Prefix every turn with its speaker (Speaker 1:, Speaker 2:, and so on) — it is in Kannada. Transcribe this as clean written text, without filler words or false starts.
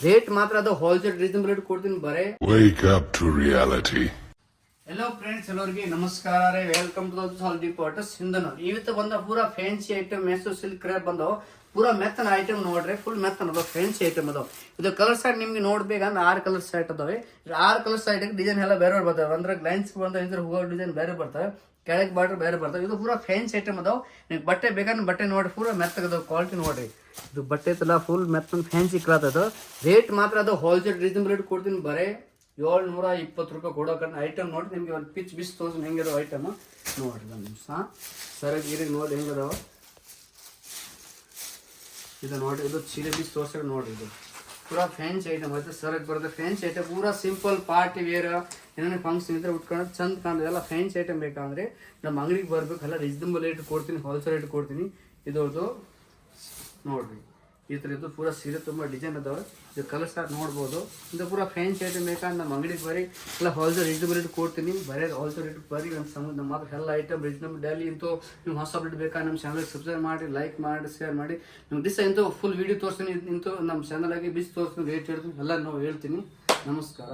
Speaker 1: ರೇಟ್ ಮಾತ್ರ ಅದು ಹೋಲ್ಸೇಲ್ ರೀಸನಬಲ್ ರೇಟ್ ಕೊಡ್ತೀನಿ ಬರೇ.
Speaker 2: Wake up to reality.
Speaker 1: Hello friends, ಎಲ್ಲರಿಗೆ ನಮಸ್ಕಾರ ರೀ. ವೆಲ್ಕಮ್ ಟು ಸಾಲ್ ಡಿಪೋರ್ಟಸ್ ಹಿಂದನು ಇವತ್ತು ಬಂದ ಪೂರಾ ಫ್ಯಾನ್ಸಿ ಐಟಮ್ ಮೆಸು ಸಿಲ್ಕ್ ಕ್ರೇಪ್ ಬಂದವು. ಪೂರಾ ಮೆತ್ತನ ಐಟಮ್ ನೋಡ್ರಿ, ಫುಲ್ ಮೆತ್ತನ ಅದಾವ, ಫ್ಯಾನ್ಸಿ ಐಟಮ್ ಅದಾವ. ಇದು ಕಲರ್ ಸೈಡ್ ನಿಮ್ಗೆ ನೋಡ್ಬೇಕಂದ್ರೆ 6 ಕಲರ್ ಸೈಟ್ ಅದಾವೆ. 6 ಕಲರ್ ಸೈಡ್ ಡಿಸೈನ್ ಎಲ್ಲ ಬೇರೆ ಬರ್ತವೆ. ಅಂದ್ರೆ ಲೈನ್ಸ್ ಬಂದ ಇದ್ರ ಹೂವು ಡಿಸೈನ್ ಬೇರೆ ಬರ್ತವೆ, ಕೆಳಗೆ ಬಾರ್ಡರ್ ಬೇರೆ ಬರ್ತವೆ. ಇದು ಪೂರಾ ಫ್ಯಾನ್ಸಿ ಐಟಮ್ ಅದಾವ. ನೀವು ಬಟ್ಟೆ ಬೇಕಂದ್ರೆ ಬಟ್ಟೆ ನೋಡ್ರಿ, ಪೂರಾ ಮೆತ್ತಗದ ಕ್ವಾಲಿಟಿ ನೋಡ್ರಿ. ಇದು ಬಟ್ಟೆ ತಲ ಫುಲ್ ಮೆತ್ತನ ಫ್ಯಾನ್ಸಿ ಕ್ಲಾತ್ ಅದು. ರೇಟ್ ಮಾತ್ರ ಅದು ಹೋಲ್ಸೇಲ್ ರೀಸನಬಲ್ ರೇಟ್ ಕೊಡ್ತೀನಿ ಬರೇ 720 ರೂಪಾಯಿ ಕೊಡೋಕಂತ ಐಟಮ್ ನೋಡಿ. ನಿಮ್ಗೆ ಒಂದು ಪಿಚ್ ಬಿಸ್ ತೋರಿಸ್ ಹೆಂಗಿರೋ ಐಟಮ್ ನೋಡ್ರಿ. ಒಂದು ನಿಮಿಷ ಸರಿ ಗೀರಿಗೆ ನೋಡಿ ಹೆಂಗದಾವ ಇದು ನೋಡ್ರಿ. ಇದು ಸೀರೆ ಬಿಸ್ ತೋರ್ಸ್ರೆ ನೋಡ್ರಿ. ಇದು ಪೂರಾ ಫ್ಯಾನ್ಸಿ ಐಟಮ್ ಆಯ್ತು, ಸರಕ್ ಬರುತ್ತೆ. ಫ್ಯಾನ್ಸಿ ಐಟಮ್ ಪೂರಾ ಸಿಂಪಲ್ ಪಾರ್ಟಿ ವೇರ್ ಏನೇನು ಫಂಕ್ಷನ್ ಇದ್ರೆ ಉಟ್ಕೊಂಡು ಚಂದ ಕಾಣ್ತದೆ. ಎಲ್ಲ ಫ್ಯಾನ್ಸಿ ಐಟಮ್ ಬೇಕಂದ್ರೆ ನಮ್ಮ ಅಂಗಡಿಗೆ ಬರ್ಬೇಕಲ್ಲ, ರೀಸನಬಲ್ ರೇಟ್ ಕೊಡ್ತೀನಿ, ಹೋಲ್ಸೇಲ್ ರೇಟ್ ಕೊಡ್ತೀನಿ. ಇದರದ್ದು ನೋಡ್ರಿ, ಈ ಥರ ಇದು ಪೂರಾ ಸೀರೆ ತುಂಬ ಡಿಸೈನ್ ಅದಾವೆ. ಇದು ಕಲರ್ ಸ್ಟಾರ್ ನೋಡ್ಬೋದು. ಇದು ಪೂರಾ ಫ್ಯಾನ್ಸಿ ಐಟಮ್ ಬೇಕಂದ್ರೆ ನಮ್ಮ ಅಂಗಡಿಗೆ ಬರೀ ಎಲ್ಲ ಹೋಲ್ಸೇಲ್ ರೀಸನಬಲ್ ರೇಟ್ ಕೊಡ್ತೀನಿ. ಬರೀ ಹೋಲ್ಸೇಲ್ ರೇಟ್ ಬರೀ ನಮ್ಮ ಮಾತ್ರ ಎಲ್ಲ ಐಟಮ್ ರೀಸನಬಲ್ ಡೈಲಿ ಇಂತೂ ನೀವು ಹೊಸ ರೇಟ್ ಬೇಕಾದ್ರೆ ನಮ್ಮ ಚಾನಲ್ಗೆ ಸಬ್ಸ್ಕ್ರೈಬ್ ಮಾಡಿ, ಲೈಕ್ ಮಾಡಿ, ಶೇರ್ ಮಾಡಿ. ನಿಮ್ಗೆ ದಿವಸ ಇಂತೂ ಫುಲ್ ವೀಡಿಯೋ ತೋರಿಸ್ತೀನಿ, ಇಂತೂ ನಮ್ಮ ಚಾನಲಾಗಿ ಬಿಸಿ ತೋರಿಸ್ತೀನಿ, ರೇಟ್ ಹೇಳ್ತೀನಿ, ಎಲ್ಲ ನಾವು ಹೇಳ್ತೀನಿ. ನಮಸ್ಕಾರ.